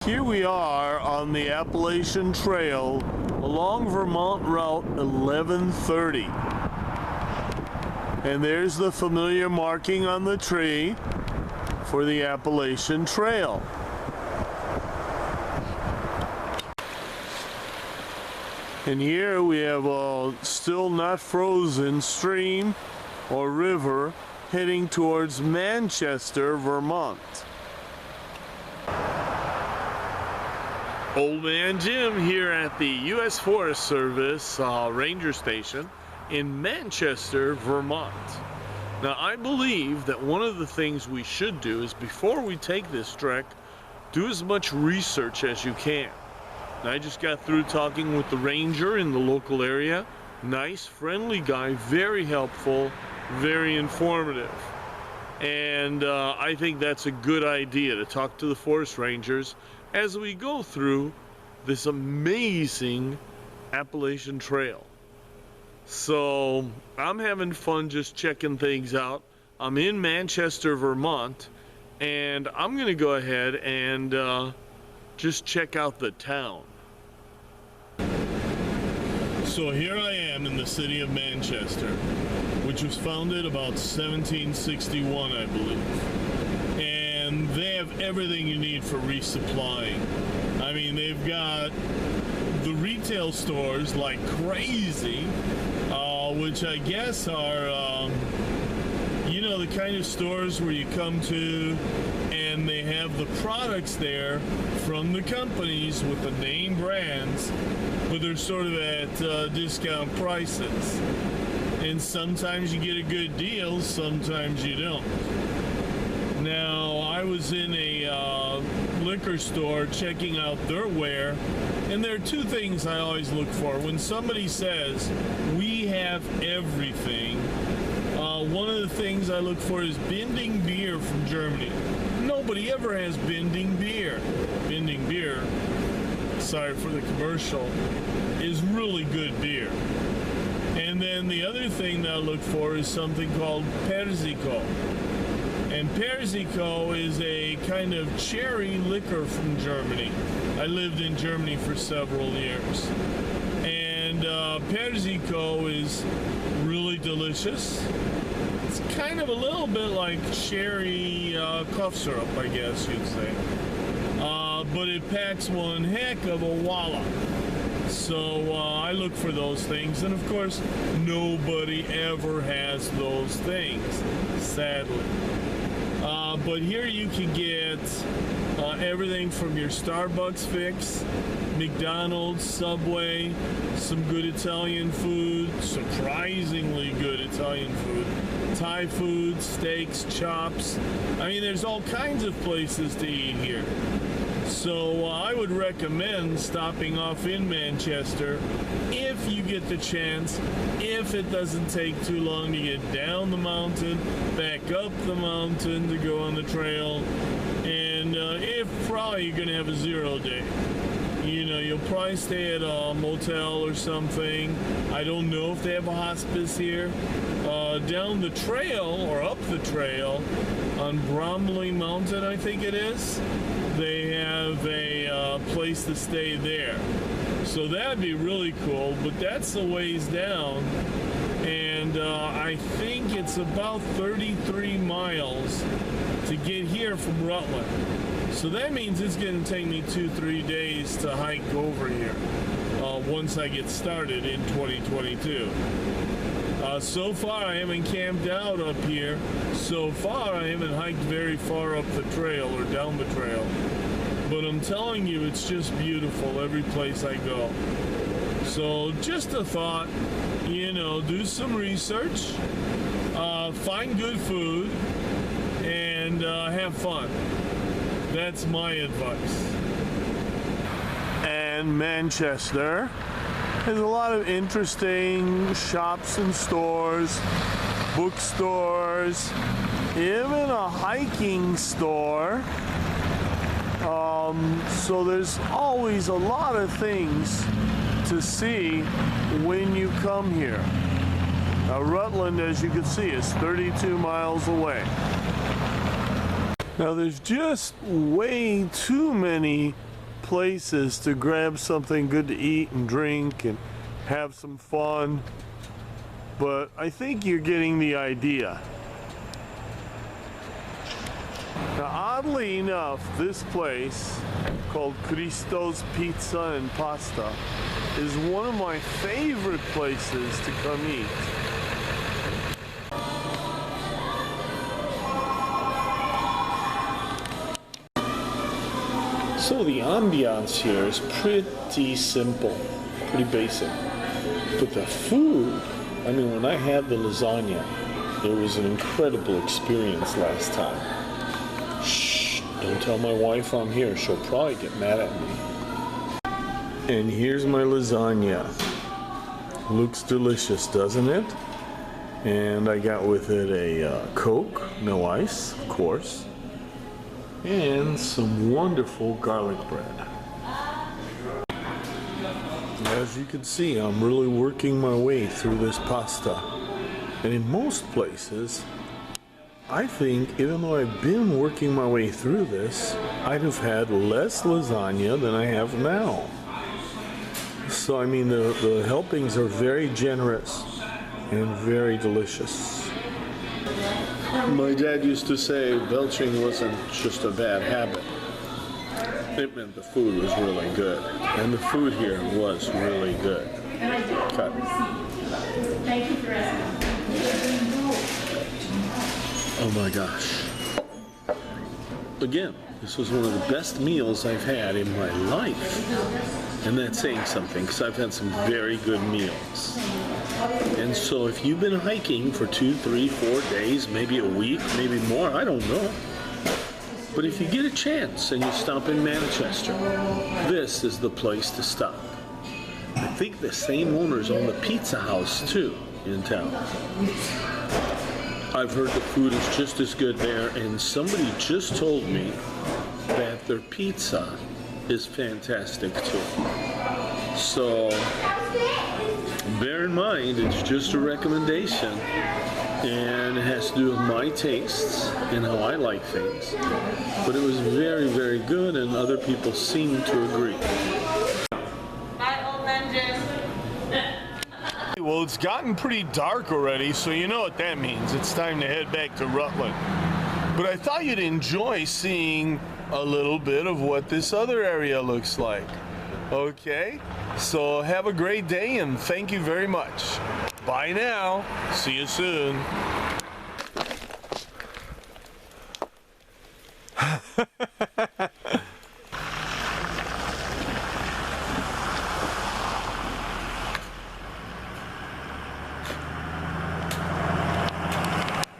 Here we are on the Appalachian Trail along Vermont Route 1130. And there's the familiar marking on the tree for the Appalachian Trail. And here we have a still not frozen stream or river heading towards Manchester, Vermont. Old Man Jim here at the U.S. Forest Service Ranger Station in Manchester, Vermont. Now, I believe that one of the things we should do is, before we take this trek, do as much research as you can. Now, I just got through talking with the ranger in the local area. Nice, friendly guy, very helpful, very informative. And I think that's a good idea, to talk to the forest rangers as we go through this amazing Appalachian Trail. So I'm having fun just checking things out. I'm in Manchester, Vermont, and I'm gonna go ahead and just check out the town. So here I am in the city of Manchester, which was founded about 1761, I believe. And they have everything you need for resupplying. I mean, they've got the retail stores like crazy, which I guess are, you know, the kind of stores where you come to and they have the products there from the companies with the name brands, but they're sort of at discount prices. And sometimes you get a good deal, sometimes you don't. Now, I was in a liquor store checking out their ware, and there are two things I always look for. When somebody says, we have everything, one of the things I look for is Binding beer from Germany. Nobody ever has Binding beer. Binding beer, sorry for the commercial, is really good beer. And then the other thing that I look for is something called Persico. And Persico is a kind of cherry liquor from Germany. I lived in Germany for several years. And Persico is really delicious. It's kind of a little bit like cherry cough syrup, I guess you'd say. But it packs one heck of a wallop. So I look for those things, and of course, nobody ever has those things, sadly. But here you can get everything from your Starbucks fix, McDonald's, Subway, some good Italian food, surprisingly good Italian food, Thai food, steaks, chops. I mean, there's all kinds of places to eat here. So I would recommend stopping off in Manchester if you get the chance, if it doesn't take too long to get down the mountain, back up the mountain to go on the trail, and if probably you're going to have a 0 day. You know, you'll probably stay at a motel or something. I don't know if they have a hospice here. Down the trail, or up the trail, on Bromley Mountain, I think it is, they have a place to stay there. So that'd be really cool, but that's a ways down. And I think it's about 33 miles to get here from Rutland. So that means it's going to take me 2-3 days to hike over here once I get started in 2022. So far I haven't camped out up here. So far I haven't hiked very far up the trail or down the trail. But I'm telling you, it's just beautiful every place I go. So just a thought, you know, do some research, find good food, and have fun. That's my advice. And Manchester has a lot of interesting shops and stores, bookstores, even a hiking store. So there's always a lot of things to see when you come here. Now, Rutland, as you can see, is 32 miles away. Now, there's just way too many places to grab something good to eat and drink and have some fun, but I think you're getting the idea. Now, oddly enough, this place called Christos Pizza and Pasta is one of my favorite places to come eat. So the ambiance here is pretty simple, pretty basic. But the food, I mean, when I had the lasagna, it was an incredible experience last time. Shh, don't tell my wife I'm here. She'll probably get mad at me. And here's my lasagna. Looks delicious, doesn't it? And I got with it a Coke, no ice, of course, and some wonderful garlic bread. As you can see, I'm really working my way through this pasta. And in most places, I think, even though I've been working my way through this, I'd have had less lasagna than I have now. So, I mean, the helpings are very generous and very delicious. My dad used to say belching wasn't just a bad habit. It meant the food was really good. And the food here was really good. Cut. Thank you for asking. Oh my gosh. Again, this was one of the best meals I've had in my life. And that's saying something, because I've had some very good meals. And so if you've been hiking for 2, 3, 4 days, maybe a week, maybe more, I don't know. But if you get a chance and you stop in Manchester, this is the place to stop. I think the same owners own the pizza house too in town. I've heard the food is just as good there, and somebody just told me that their pizza is fantastic too. So bear in mind, it's just a recommendation, and it has to do with my tastes and how I like things. But it was very, very good, and other people seem to agree. Bye, old engine. Well, it's gotten pretty dark already, so you know what that means. It's time to head back to Rutland. But I thought you'd enjoy seeing a little bit of what this other area looks like. Okay? So have a great day, and thank you very much. Bye now. See you soon.